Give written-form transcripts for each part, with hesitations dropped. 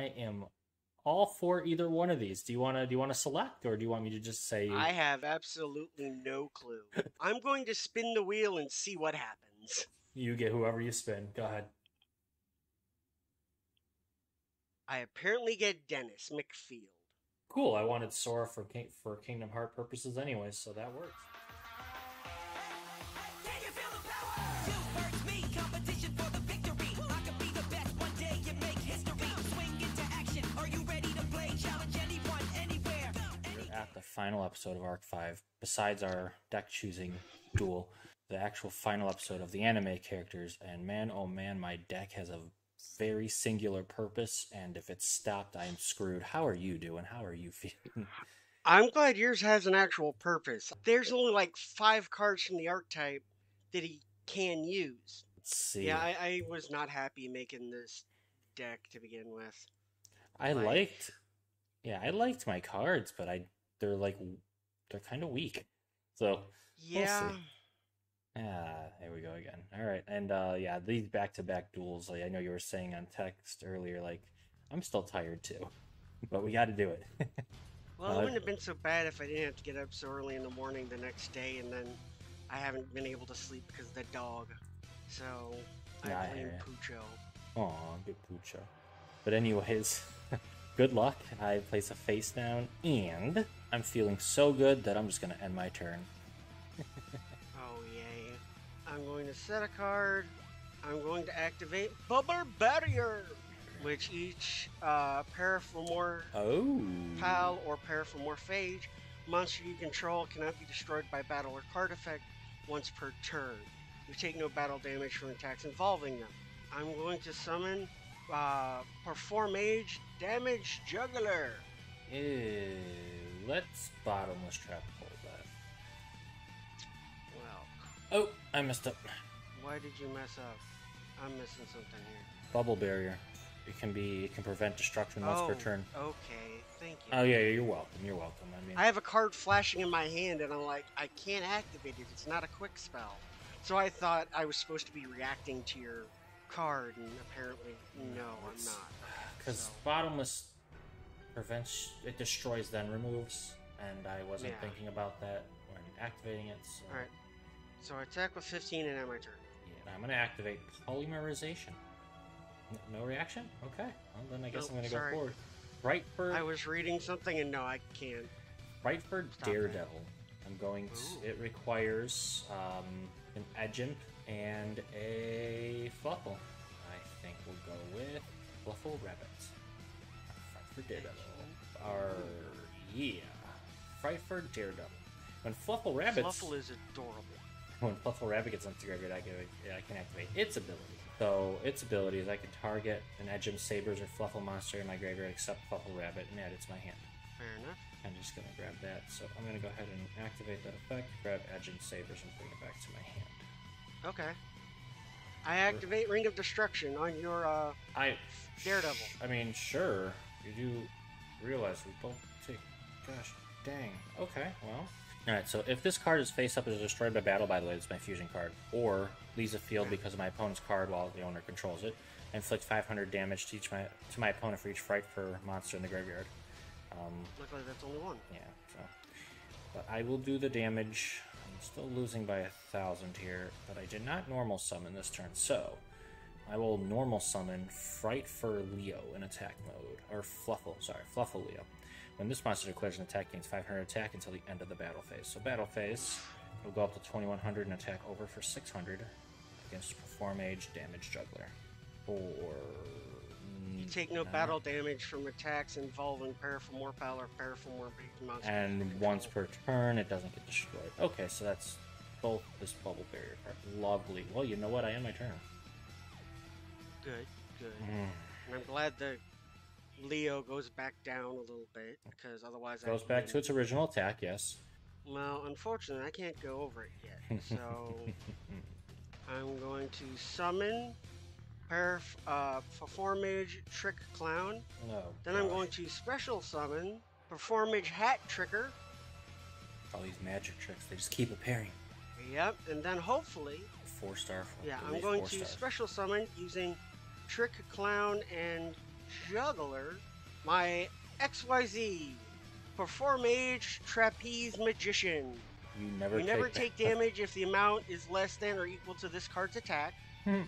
I am all for either one of these. Do you want to select, or do you want me to just say? I have absolutely no clue. I'm going to spin the wheel and see what happens. You get whoever you spin. Go ahead. I apparently get Dennis McField. Cool. I wanted Sora for Kingdom Heart purposes anyway, so that works. The final episode of Arc 5, besides our deck choosing duel, the actual final episode of the anime characters, and man, oh man, my deck has a very singular purpose, and if it's stopped, I am screwed. How are you doing? How are you feeling? I'm glad yours has an actual purpose. There's only like 5 cards from the archetype that he can use. Let's see. Yeah, I was not happy making this deck to begin with. I liked my cards, but they're kind of weak. So yeah. We'll see. There we go again. All right, and yeah, these back-to-back duels. Like I know you were saying on text earlier, like I'm still tired too, but we got to do it. Well, it wouldn't have been so bad if I didn't have to get up so early in the morning the next day, and then I haven't been able to sleep because of the dog. So I blame Pucho. Aw, good Pucho. But anyways, good luck. I place a face down, and I'm feeling so good that I'm just gonna end my turn. Oh yay! I'm going to set a card. I'm going to activate Bubble Barrier, which each Performage Pal or Performage Phage monster you control cannot be destroyed by battle or card effect once per turn. You take no battle damage from attacks involving them. I'm going to summon Performage Damage Juggler. Let's bottomless trap hold that. Well. Oh, I messed up. Why did you mess up? I'm missing something here. Bubble barrier. It can prevent destruction once per turn. Okay, thank you. Oh yeah, you're welcome. You're welcome. I mean, I have a card flashing in my hand, and I'm like, I can't activate it. It's not a quick spell. So I thought I was supposed to be reacting to your card, and apparently, no, I'm not. Because bottomless prevents, it destroys then removes, and I wasn't thinking about that when activating it. So. All right. So I attack with 15 and end my turn. Yeah, I'm going to activate Polymerization. No reaction? Okay. Well, then I guess I'm going to go forward. Right for... I was reading something, and no, I can't. Right for Daredevil. I'm going to... It requires an Edgent and a Fluffal. I think we'll go with Fluffal Rabbit. Fight for Daredevil. Yeah. Fight for Daredevil. When Fluffal Rabbit... Fluffal is adorable. When Fluffal Rabbit gets into the graveyard, I can activate its ability. So its ability is I can target an Edgem Sabers or Fluffal monster in my graveyard except Fluffal Rabbit and add it to my hand. Fair enough. I'm just going to grab that. So I'm going to go ahead and activate that effect, grab Edgem Sabers, and bring it back to my hand. Okay. I activate Ring of Destruction on your Daredevil. I mean, sure. You do realize we both take... Gosh, dang. Okay, well... Alright, so if this card is face up, it is destroyed by battle, by the way, it's my fusion card, or leaves the field because of my opponent's card while the owner controls it, inflict 500 damage to my opponent for each Fright for monster in the graveyard. Luckily, that's only one. Yeah, so... But I will do the damage. I'm still losing by 1,000 here, but I did not normal summon this turn, so... I will normal summon Fright for Leo in attack mode, or Fluffal Leo. When this monster declares an attack, gains 500 attack until the end of the battle phase. So battle phase will go up to 2,100 and attack over for 600 against Performage Damage Juggler. You take no battle damage from attacks involving Performage Pal or Performage monster. And once per turn, it doesn't get destroyed. Okay, so that's both this Bubble Barrier card. Lovely. Well, you know what? I end my turn. Good. And I'm glad the Leo goes back down a little bit, because otherwise goes back to its original attack, yes. Well, unfortunately, I can't go over it yet, so I'm going to summon Performage Trick Clown. Then I'm going to special summon Performage Hat Tricker. All these magic tricks, they just keep appearing. Yep, and then hopefully... 4-star. Yeah, I'm going to special summon using Trick Clown and Juggler, my XYZ, Performage Trapeze Magician. You never take damage if the amount is less than or equal to this card's attack.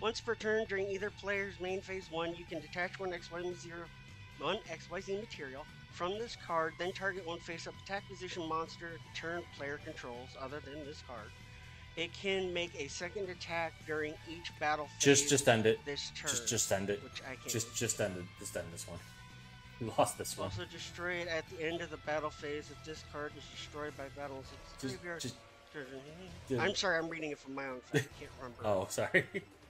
Once per turn during either player's main phase 1, you can detach one XYZ material from this card, then target one face-up attack position monster turn player controls other than this card. It can make a second attack during each battle phase. Just end it. This turn. Just end it. Which I can't. Just end it. Just end this one. You lost this one. Also destroy it at the end of the battle phase if this card is destroyed by battles. I'm sorry, I'm reading it from my own phone. I can't remember. Oh, sorry.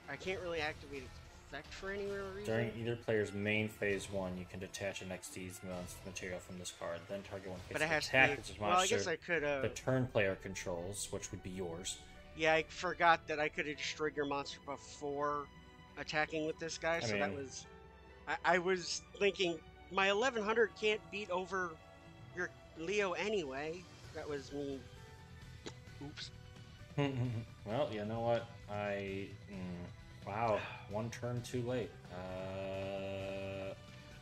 I can't really activate its effect for any real reason. During either player's main phase 1, you can detach an XD's material from this card, then target one face attack monster. Well, I guess I could have. The turn player controls, which would be yours. Yeah, I forgot that I could have destroyed your monster before attacking with this guy, so that was... I was thinking, my 1100 can't beat over your Leo anyway. That was me. Oops. Well, you know what? Wow, one turn too late.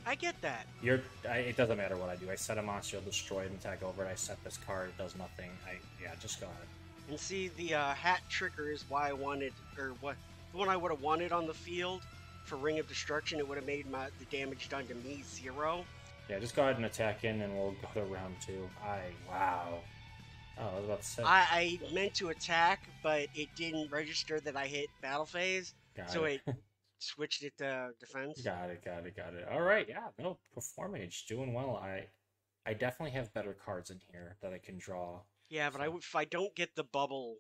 I get that. It doesn't matter what I do. I set a monster, I'll destroy it and attack over it. I set this card, it does nothing. Just go ahead. And see, the hat trigger is why I wanted, or what, the one I would have wanted on the field for Ring of Destruction. It would have made the damage done to me 0. Yeah, just go ahead and attack in, and we'll go to round 2. Wow. Oh, I was about to say. I meant to attack, but it didn't register that I hit battle phase, it switched it to defense. Got it. All right, yeah, no, Performage, doing well. I definitely have better cards in here that I can draw. Yeah, but if I don't get the bubble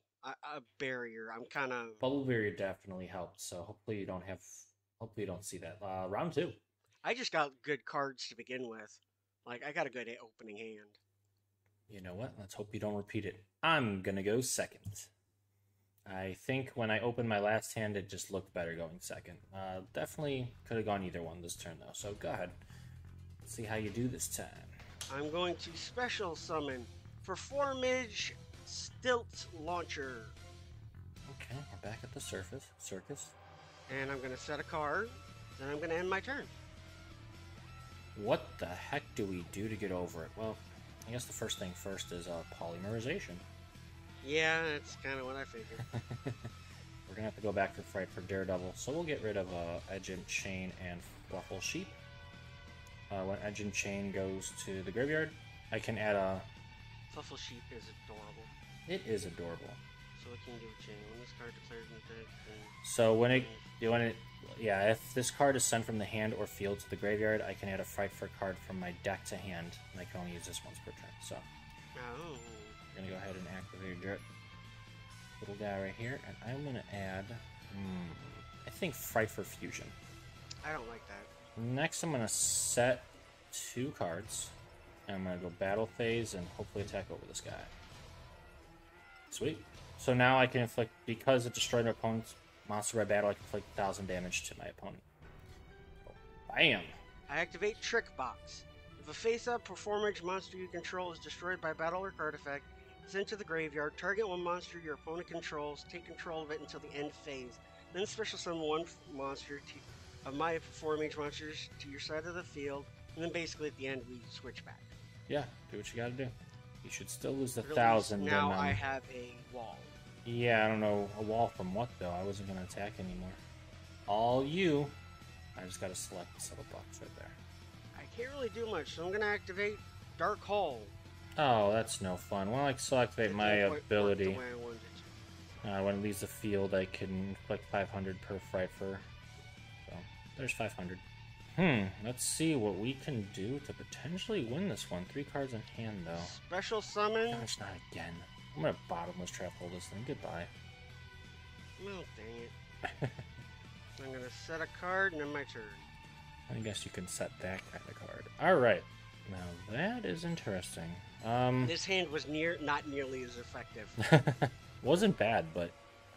barrier, I'm kind of... Bubble barrier definitely helped, so hopefully you don't see that. Round 2. I just got good cards to begin with. Like, I got a good opening hand. You know what? Let's hope you don't repeat it. I'm gonna go second. I think when I opened my last hand, it just looked better going second. Definitely could have gone either one this turn, though, so go ahead. Let's see how you do this time. I'm going to special summon Performage Stilt Launcher. Okay, we're back at the circus. And I'm going to set a card, then I'm going to end my turn. What the heck do we do to get over it? Well, I guess the first thing first is polymerization. Yeah, that's kind of what I figured. We're going to have to go back to fight for Daredevil, so we'll get rid of Edge and Chain and Fluffal Sheep. When Edge and Chain goes to the graveyard, I can add a... Fluffal Sheep is adorable. It is adorable. So it can do a chain. When this card declares an attack, so if this card is sent from the hand or field to the graveyard, I can add a fight for card from my deck to hand, and I can only use this once per turn. So, I'm gonna go ahead and activate your little guy right here, and I'm gonna add, I think Fright for Fusion. I don't like that. Next, I'm gonna set 2 cards. I'm going to go battle phase and hopefully attack over this guy. Sweet. So now I can inflict, because it destroyed my opponent's monster by battle, I can inflict 1,000 damage to my opponent. So, bam! I activate Trick Box. If a face-up Performage monster you control is destroyed by battle or card effect, sent to the graveyard, target one monster your opponent controls, take control of it until the end phase. Then special summon one monster of my Performage monsters to your side of the field, and then basically at the end we switch back. Yeah, do what you gotta do. You should still lose the 1,000. Now I have a wall. Yeah, I don't know. A wall from what, though? I wasn't gonna attack anymore. All you. I just gotta select this little box right there. I can't really do much, so I'm gonna activate Dark Hole. Oh, that's no fun. Well, I still activate my ability. When it leaves the field, I can inflict 500 per fright for. So, there's 500. Let's see what we can do to potentially win this one. 3 cards in hand, though. Special summon. Gosh, not again. I'm gonna bottomless trap hold this thing. Goodbye. No, dang it. I'm gonna set a card and then my turn. I guess you can set that kind of card. Alright. Now, that is interesting. This hand was not nearly as effective. Wasn't bad, but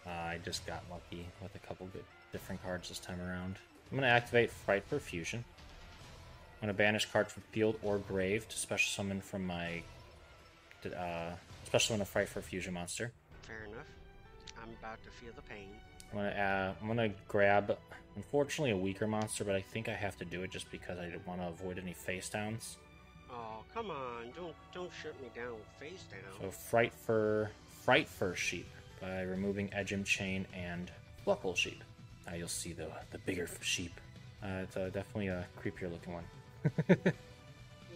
I just got lucky with a couple good different cards this time around. I'm going to activate Fright for Fusion. I'm going to banish card from field or grave to special summon from my... special summon a Fright for Fusion monster. Fair enough. I'm about to feel the pain. I'm gonna grab, unfortunately, a weaker monster, but I think I have to do it just because I want to avoid any face downs. Oh, come on! Don't shut me down with face down. So fright fur sheep by removing Edgem chain and Fluffal sheep. Now you'll see the bigger sheep. It's definitely a creepier looking one.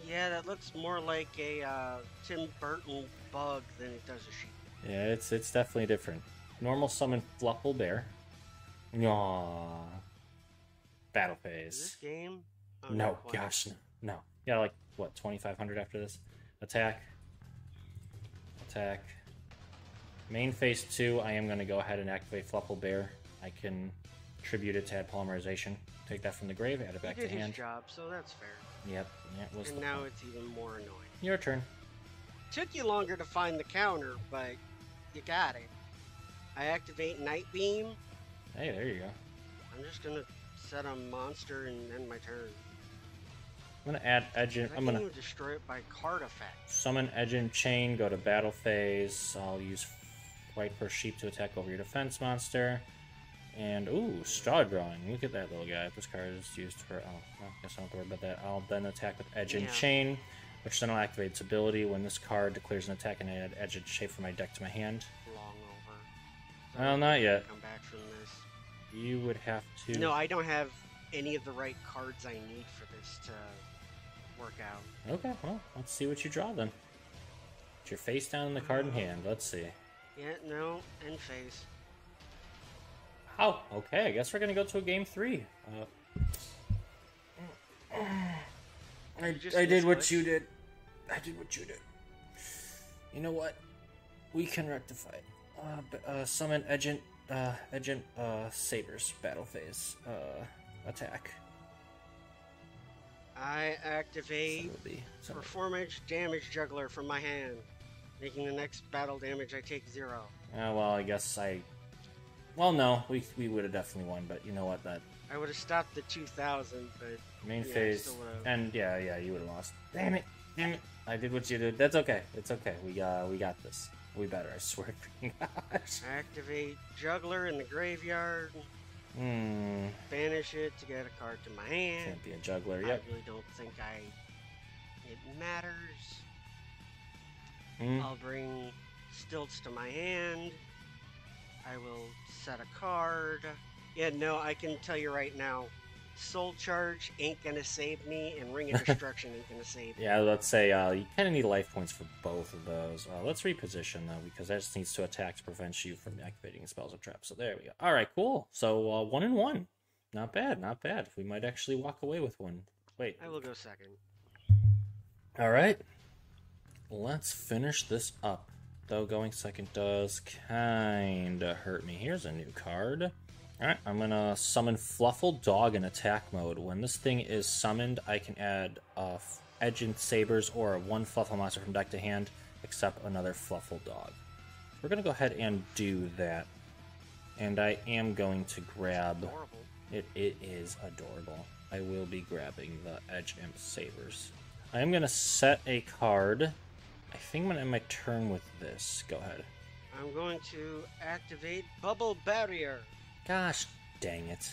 Yeah, that looks more like a Tim Burton bug than it does a sheep. Yeah, it's definitely different. Normal summon Fluffal bear. Aww. Battle phase. Is this game? Oh, no, gosh, no. Yeah, like what, 2,500 after this? Attack. Main phase 2, I am going to go ahead and activate Fluffal bear. I can tribute it to add polymerization. Take that from the grave, add it back to hand. He did his job, so that's fair. Yep. Yeah, and now it's even more annoying. Your turn. Took you longer to find the counter, but you got it. I activate Night Beam. Hey, there you go. I'm just gonna set a monster and end my turn. I'm gonna add Edgem. I'm gonna destroy it by card effect. Summon Edgem chain. Go to battle phase. I'll use White Fur Sheep to attack over your defense monster. And ooh, straw drawing. Look at that little guy. This card is used for. Oh, well, I guess I don't have to worry about that. I'll then attack with Edgem chain, which then will activate its ability when this card declares an attack and I add Edgem shape from my deck to my hand. Long over. So well, not yet. Come back from this. You would have to. No, I don't have any of the right cards I need for this to work out. Okay, well, let's see what you draw then. Put your face down in the card in hand. Let's see. Yeah, no, end phase. Oh, okay. I guess we're gonna go to a game 3. I did what you did. I did what you did. You know what? We can rectify it. Summon Edgent Sabers battle phase. Attack. I activate Performage Damage Juggler from my hand, making the next battle damage I take 0. Well, I guess well, no, we would have definitely won, but you know what? That I would have stopped the 2,000, but main phase, and yeah, you would have lost. Damn it! I did what you did. That's okay. It's okay. We got this. We better. I swear to gosh. Activate Juggler in the graveyard. Banish it to get a card to my hand. Can't be a juggler. Yep. I really don't think it matters. I'll bring Stilts to my hand. I will set a card. Yeah, no, I can tell you right now, Soul Charge ain't gonna save me, and Ring of Destruction ain't gonna save me. Yeah, let's say you kind of need life points for both of those. Let's reposition, though, because that just needs to attack to prevent you from activating spells or traps. So there we go. All right, cool. So 1-1. Not bad, not bad. We might actually walk away with one. Wait. I will go second. All right. Let's finish this up. Though going second does kind of hurt me. Here's a new card. Alright, I'm going to summon Fluffal Dog in attack mode. When this thing is summoned, I can add Edgent Sabers or one Fluffal monster from deck to hand, except another Fluffal Dog. We're going to go ahead and do that. And I am going to grab... It is adorable. I will be grabbing the Edgent Sabers. I am going to set a card. I think I'm going to end my turn with this. Go ahead. I'm going to activate Bubble Barrier. Gosh dang it.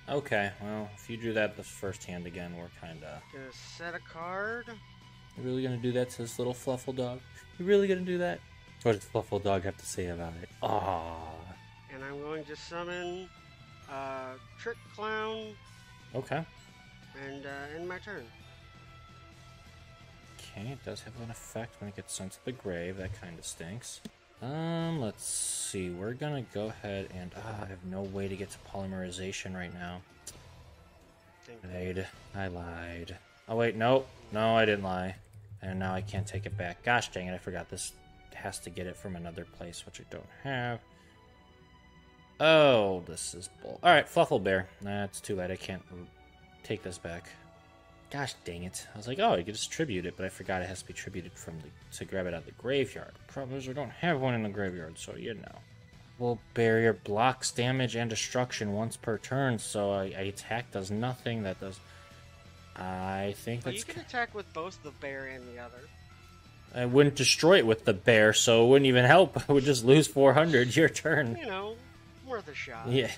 Okay, well, if you drew that the first hand again, we're kind of... Gonna set a card. You really gonna do that to this little Fluffal Dog? You really gonna do that? What does Fluffal Dog have to say about it? Aww. And I'm going to summon Trick Clown. Okay. And end my turn. Okay, it does have an effect when it gets sent to the grave. That kind of stinks. Let's see. We're gonna go ahead and... I have no way to get to polymerization right now. I lied. Oh, wait, no. No, I didn't lie. And now I can't take it back. Gosh dang it, I forgot this has to get it from another place, which I don't have. Oh, this is bull. Alright, Fluffal Bear. That's too late. I can't take this back. Gosh dang it. I was like, oh, you can just tribute it, but I forgot it has to be tributed from to grab it out of the graveyard. Problem is, we don't have one in the graveyard, so you know. Well, barrier blocks damage and destruction once per turn, so a attack does nothing. That does... I think that's... You can attack with both the bear and the other. I wouldn't destroy it with the bear, so it wouldn't even help. I would just lose 400. Your turn. You know, worth a shot. Yeah.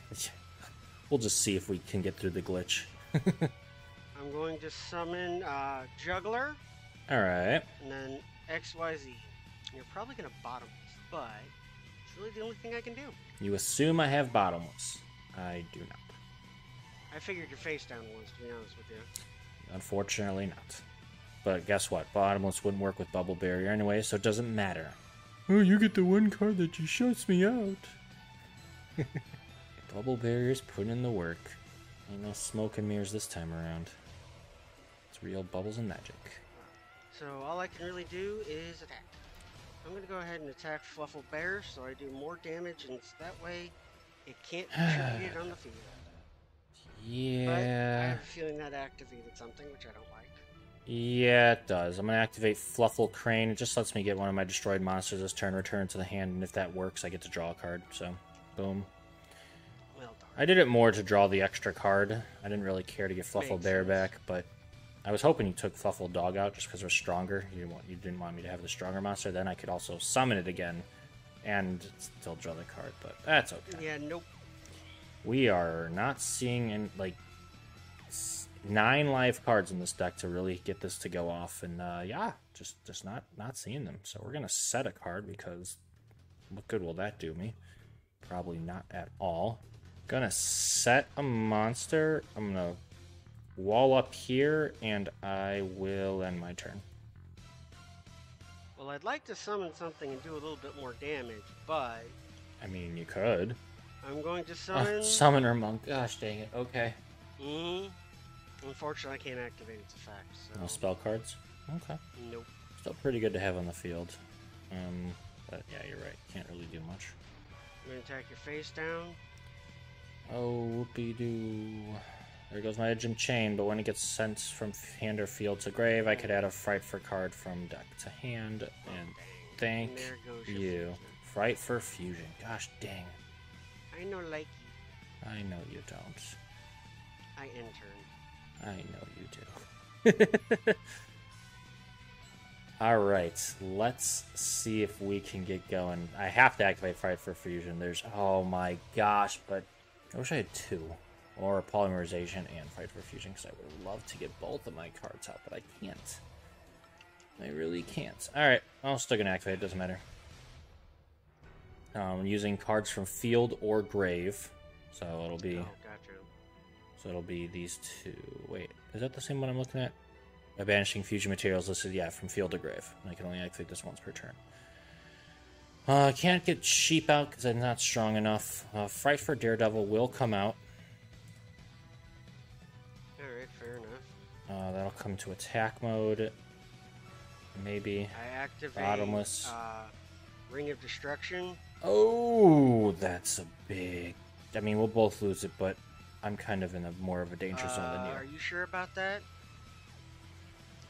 We'll just see if we can get through the glitch. I'm going to summon Juggler. Alright. And then XYZ. You're probably going to bottom this, but it's really the only thing I can do. You assume I have bottomless. I do not. I figured your face down once, to be honest with you. Unfortunately not. But guess what? Bottomless wouldn't work with Bubble Barrier anyway, so it doesn't matter. Oh, you get the one card that just shuts me out. Bubble Barrier's putting in the work. Ain't no smoke and mirrors this time around. It's real bubbles and magic. So all I can really do is attack. I'm going to go ahead and attack Fluffal Bear so I do more damage, and that way it can't contribute on the field. Yeah. But I have a feeling that activated something, which I don't like. Yeah, it does. I'm going to activate Fluffal Crane. It just lets me get one of my destroyed monsters this turn, return to the hand, and if that works, I get to draw a card. So, boom. Well done. I did it more to draw the extra card. I didn't really care to get Fluffal Bear back, but I was hoping you took Fluffal Dog out just because we're stronger. You didn't want me to have the stronger monster. Then I could also summon it again and still draw the card, but that's okay. Yeah, nope. We are not seeing 9 live cards in this deck to really get this to go off, and yeah, just not seeing them. So we're gonna set a card because what good will that do me? Probably not at all. Gonna set a monster. I'm gonna wall up here, and I will end my turn. Well, I'd like to summon something and do a little bit more damage, but I mean, you could. I'm going to summon... Summoner Monk. Gosh dang it. Okay. Unfortunately, I can't activate its effect, so... No spell cards? Okay. Nope. Still pretty good to have on the field. But yeah, you're right. Can't really do much. I'm going to attack your face down. Oh, whoopee-doo. There goes my Edge and Chain, but when it gets sent from hand or field to grave, I could add a Fright for card from deck to hand, and thank you. Fright for Fusion. Gosh dang. I know like you. I know you don't. I intern. I know you do. Alright, let's see if we can get going. I have to activate Fright for Fusion. There's, oh my gosh, but I wish I had 2. Or Polymerization and Fright for Fusion, because I would love to get both of my cards out, but I can't. I really can't. Alright, I'm still going to activate it, doesn't matter. Using cards from field or grave, so it'll be... Oh, gotcha. So it'll be these 2. Wait, is that the same one I'm looking at? By banishing fusion materials listed, yeah, from field to grave. I can only activate this once per turn. I can't get Sheep out because I'm not strong enough. Fright for Daredevil will come out. Alright, fair enough. That'll come to attack mode. Maybe. I activate Bottomless. Ring of Destruction. Oh, that's a big... I mean, we'll both lose it, but I'm kind of in more of a danger zone than you. Are you sure about that?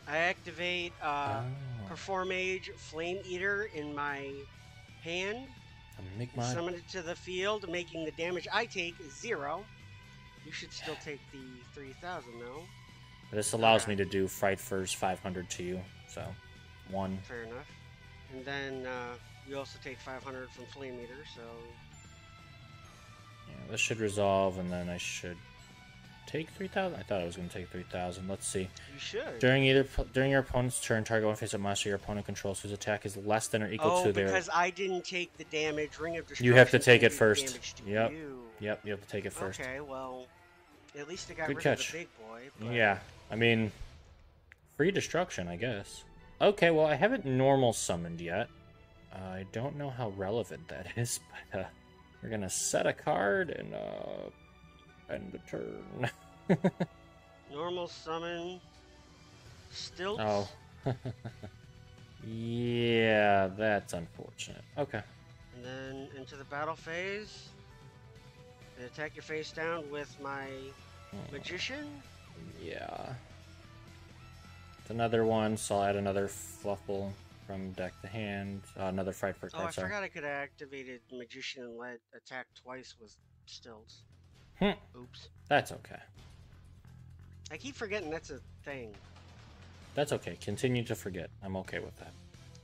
I activate Performage Flame Eater in my hand. Summon it to the field, making the damage I take 0. You should still take the 3,000 though. This allows me to do Fright First 500 to you, so 1. Fair enough. And then you also take 500 from Flame Eater, so... Yeah, this should resolve, and then I should take 3,000? I thought I was going to take 3,000. Let's see. You should. During your opponent's turn, target one face-up monster your opponent controls whose attack is less than or equal to their... Oh, because I didn't take the damage. Ring of Destruction. You have to take it first. Yep, you have to take it first. Okay, well, at least I got Good rid catch. of the big boy. But... Yeah, I mean, free destruction, I guess. Okay, well, I haven't normal summoned yet. I don't know how relevant that is, but we're going to set a card and end the turn. Normal summon Stilts. Oh. Yeah, that's unfortunate. Okay. And then into the battle phase. And attack your face down with my Magician. Yeah. It's another one, so I'll add another Fluffal from deck to hand. Another Fright for card. Oh, I forgot I could have activated Magician and let attack twice with Stilts. Oops. That's okay. I keep forgetting that's a thing. That's okay. Continue to forget. I'm okay with that.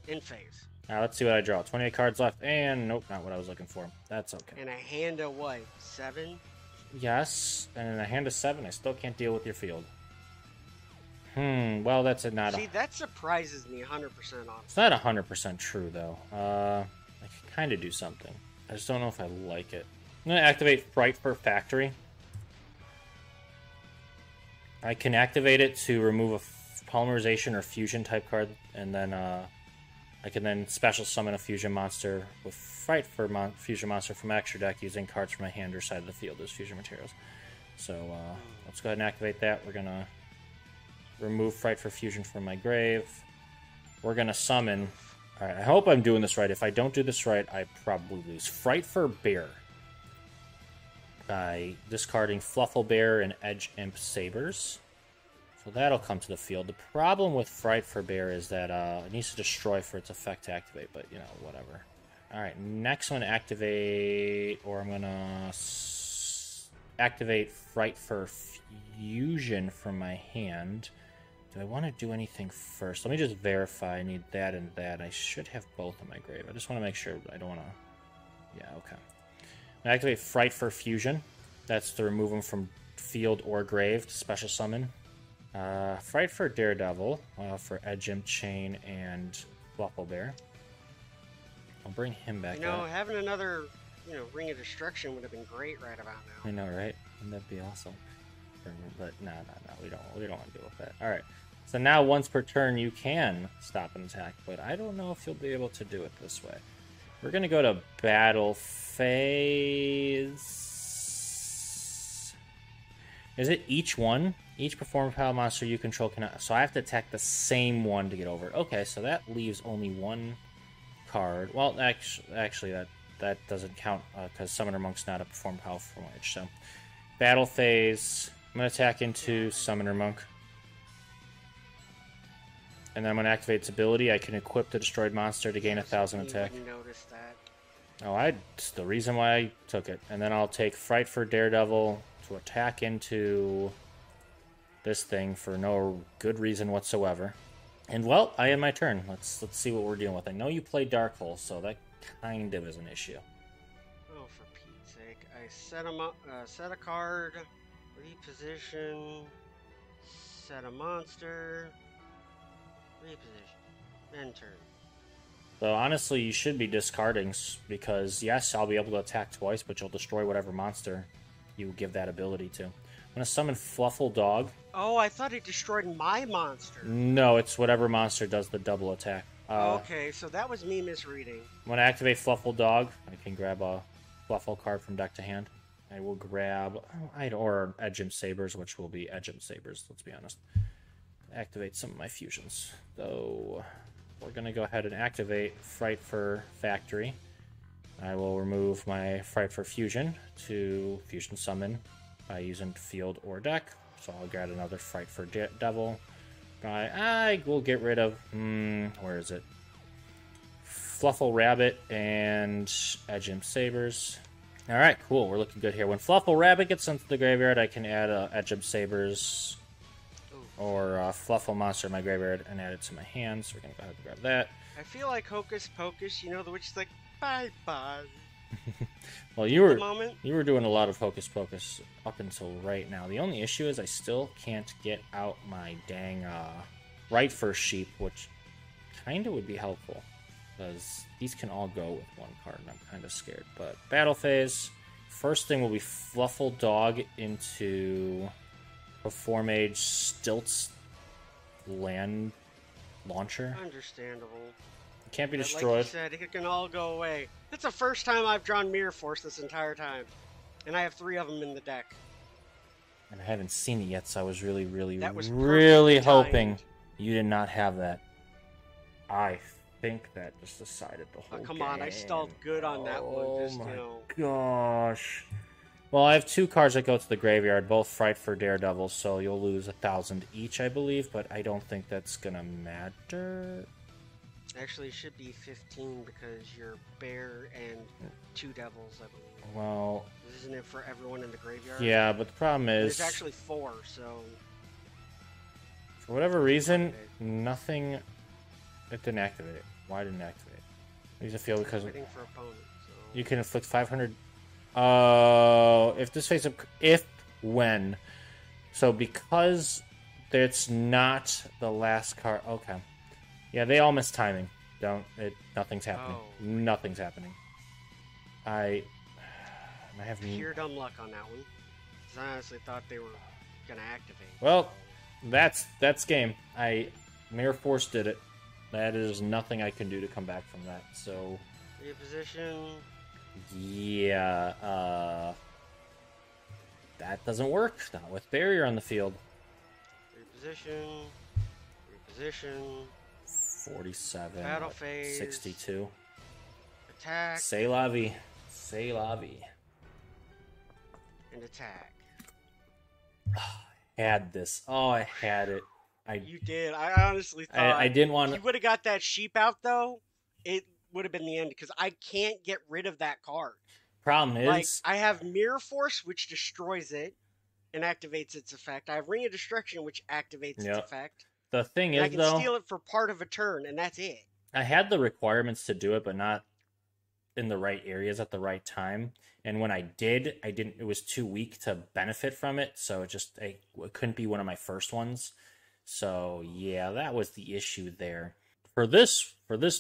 In phase. Now let's see what I draw. 28 cards left, and nope, not what I was looking for. That's okay. And a hand of what? 7? Yes, and in a hand of 7, I still can't deal with your field. Well, that's not. See, that surprises me 100% off. It's not 100% true though. I can kind of do something. I just don't know if I like it. I'm gonna activate Fright for Factory. I can activate it to remove a polymerization or fusion type card, and then I can then special summon a fusion monster with Fright for fusion monster from extra deck using cards from my hand or side of the field as fusion materials. So let's go ahead and activate that. We're gonna remove Fright for fusion from my grave. We're gonna summon. All right, I hope I'm doing this right. If I don't do this right, I probably lose. Fright for Bear by discarding Fluffal Bear and Edge Imp Sabers. So that'll come to the field. The problem with Fright for Bear is that it needs to destroy for its effect to activate, but, you know, whatever. Alright, next one, activate, or I'm going to activate Fright for Fusion from my hand. Do I want to do anything first? Let me just verify. I need that and that. I should have both in my grave. I just want to make sure I don't want to... Yeah, okay. I activate Fright for Fusion. That's to remove them from field or grave to special summon. Fright for Daredevil for Edge Imp Chain and Fluffal Bear. I'll bring him back. You know, having another, Ring of Destruction would have been great right about now. I know, right? Wouldn't that be awesome? But no, we don't want to deal with that. All right. So now once per turn you can stop an attack, but I don't know if you'll be able to do it this way. We're gonna go to battle phase. Is it each one? Each performance power monster you control cannot. So I have to attack the same one to get over it. Okay, so that leaves only one card. Well, actually that doesn't count because Summoner Monk's not a performance power Performage. So battle phase. I'm gonna attack into Summoner Monk. And then I'm going to activate its ability. I can equip the destroyed monster to gain 1,000 attack. You notice that. Oh, it's the reason why I took it. And then I'll take Fright for Daredevil to attack into this thing for no good reason whatsoever. And, well, I end my turn. Let's see what we're dealing with. I know you play Dark Hole, so that kind of is an issue. Oh, for Pete's sake. I set a card, reposition, set a monster... Reposition. Then turn. So honestly, you should be discarding because yes, I'll be able to attack twice, but you'll destroy whatever monster you give that ability to. I'm gonna summon Fluffal Dog. Oh, I thought it destroyed my monster. No, it's whatever monster does the double attack. Okay, so that was me misreading. I'm gonna activate Fluffal Dog. I can grab a Fluffal card from deck to hand. I will grab or Edge Imp Sabers, which will be Edge Imp Sabers. Let's be honest. Activate some of my fusions. So we're going to go ahead and activate Fright for Factory. I will remove my Fright for Fusion to fusion summon by using field or deck. So I'll get another Fright for Devil. I will get rid of, where is it? Fluffal Rabbit and Edge Imp Sabers. Alright, cool. We're looking good here. When Fluffal Rabbit gets into the graveyard, I can add Edge Imp Sabers or Fluffal Monster in my graveyard and add it to my hand. So we're going to go ahead and grab that. I feel like Hocus Pocus, the witch is like, bye-bye. Well, you were doing a lot of Hocus Pocus up until right now. The only issue is I still can't get out my dang Right First Sheep, which kind of would be helpful. Because these can all go with one card, and I'm kind of scared. But battle phase, first thing will be Fluffal Dog into Performage Stilts Land Launcher. Understandable. It can't be destroyed. Like you said, it can all go away. That's the first time I've drawn Mirror Force this entire time. And I have 3 of them in the deck. And I haven't seen it yet, so I was really really hoping you did not have that. I think that just decided the whole come on, I stalled good on that one. Just, gosh. Well, I have 2 cards that go to the graveyard, both Fright for Daredevil, so you'll lose 1,000 each, I believe, but I don't think that's gonna matter. Actually, it should be 15 because you're Bear and 2 Devils, I believe. Well... Isn't it for everyone in the graveyard? Yeah, but the problem is... There's actually 4, so... For whatever reason, nothing... It didn't activate it. Why didn't it activate? Use a field because waiting for opponent. So. You can inflict 500. If this face up, when. So because it's not the last card. Okay. Yeah, they all miss timing. Nothing's happening. Oh. Nothing's happening. I have pure dumb luck on that one. Because I honestly thought they were gonna activate. Well, that's game. Mirror Force did it. That is nothing I can do to come back from that. So. Reposition. Yeah. That doesn't work. Not with barrier on the field. Reposition. 47. Battle phase. 62. Attack. C'est la vie. C'est la vie. And attack. Had this. Oh, I had it. You did. I honestly thought I didn't want. If you would have got that sheep out though, it would have been the end because I can't get rid of that card. Problem is, like, I have Mirror Force, which destroys it and activates its effect. I have Ring of Destruction, which activates its effect. The thing is, I can steal it for part of a turn, and that's it. I had the requirements to do it, but not in the right areas at the right time. And when I did, I didn't. It was too weak to benefit from it, so it couldn't be one of my first ones. So yeah, that was the issue there. For this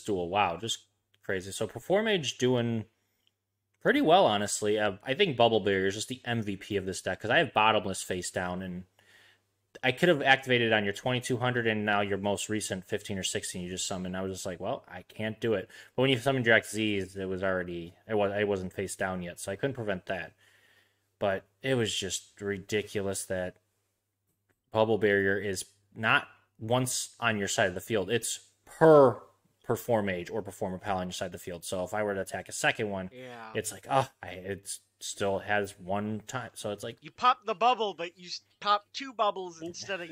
duel, wow, just crazy. So Performage doing pretty well, honestly. I think Bubble Barrier is just the MVP of this deck because I have Bottomless face down, and I could have activated on your 2200 and now your most recent 15 or 16 you just summoned. I was just like, well, I can't do it. But when you summoned your XZs, I wasn't face down yet, so I couldn't prevent that. But it was just ridiculous that Bubble Barrier is not once on your side of the field. It's per Performage or Performer Pal on your side of the field. So if I were to attack a second one, it's like, it still has one time. So it's like... You pop the bubble, but you pop two bubbles instead of,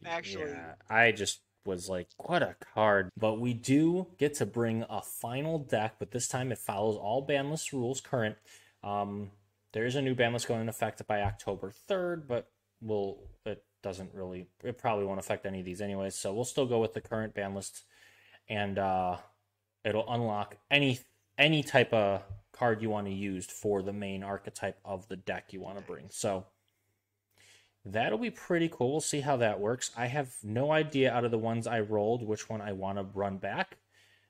actually... Yeah, I just was like, what a card. But we do get to bring a final deck, but this time it follows all ban list rules current. There is a new ban list going into effect by October 3rd, but it probably won't affect any of these anyways, so we'll still go with the current ban list, and it'll unlock any type of card you want to use for the main archetype of the deck you want to bring. So that'll be pretty cool. We'll see how that works. I have no idea out of the ones I rolled which one I want to run back,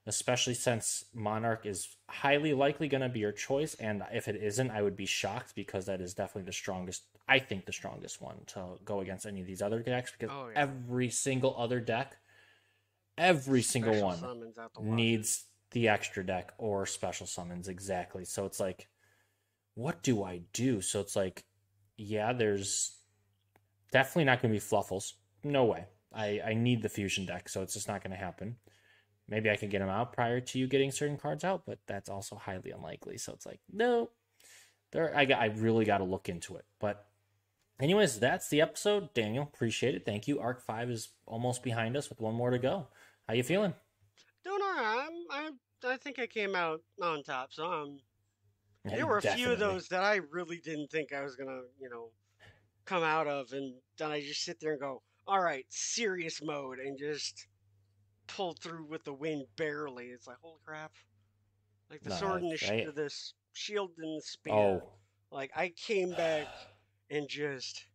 especially since Monarch is highly likely going to be your choice, and if it isn't, I would be shocked because that is definitely the strongest, I think the strongest one to go against any of these other decks, because every single other deck, every single one needs the extra deck or special summons, exactly. So it's like, what do I do? So it's like, yeah, there's definitely not going to be Fluffals. No way. I need the fusion deck, so it's just not going to happen. Maybe I can get them out prior to you getting certain cards out, but that's also highly unlikely. So it's like, no. I really got to look into it. But anyways, that's the episode. Daniel, appreciate it. Thank you. Arc 5 is almost behind us with one more to go. How you feeling? Doing all right. I think I came out on top. So there were a few of those that I really didn't think I was going to, come out of. And then I just sit there and go, all right, serious mode, and just pulled through with the win barely. It's like, holy crap. Like the sword and the shield and the spear. Oh. Like, I came back and just...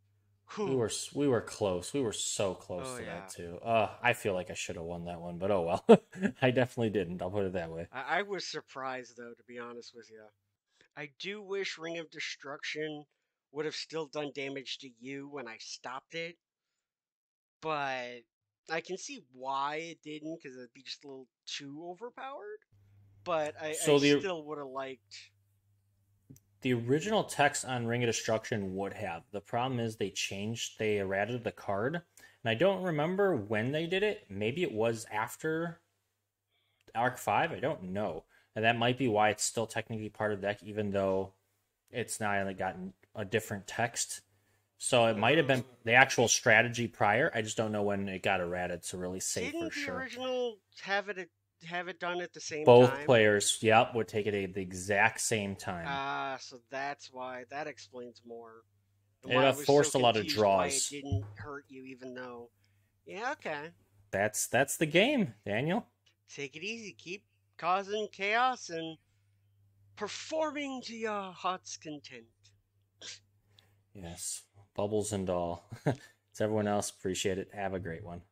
Whew. We were close. We were so close to that, too. I feel like I should have won that one, but oh well. I definitely didn't. I'll put it that way. I was surprised, though, to be honest with you. I do wish Ring of Destruction would have still done damage to you when I stopped it, but I can see why it didn't, because it'd be just a little too overpowered. But I still would have liked... The original text on Ring of Destruction would have. The problem is they errated the card. And I don't remember when they did it. Maybe it was after Arc 5. I don't know. And that might be why it's still technically part of the deck, even though it's now gotten a different text. So it might have been the actual strategy prior. I just don't know when it got errated to really say for sure. Didn't the original have it done at the same time? Both players, would take it at the exact same time. So that's why. That explains more. It forced a lot of draws. Why it didn't hurt you, even though... Yeah, okay. That's the game, Daniel. Take it easy. causing chaos and performing to your heart's content. Yes, bubbles and all. To everyone else, appreciate it. Have a great one.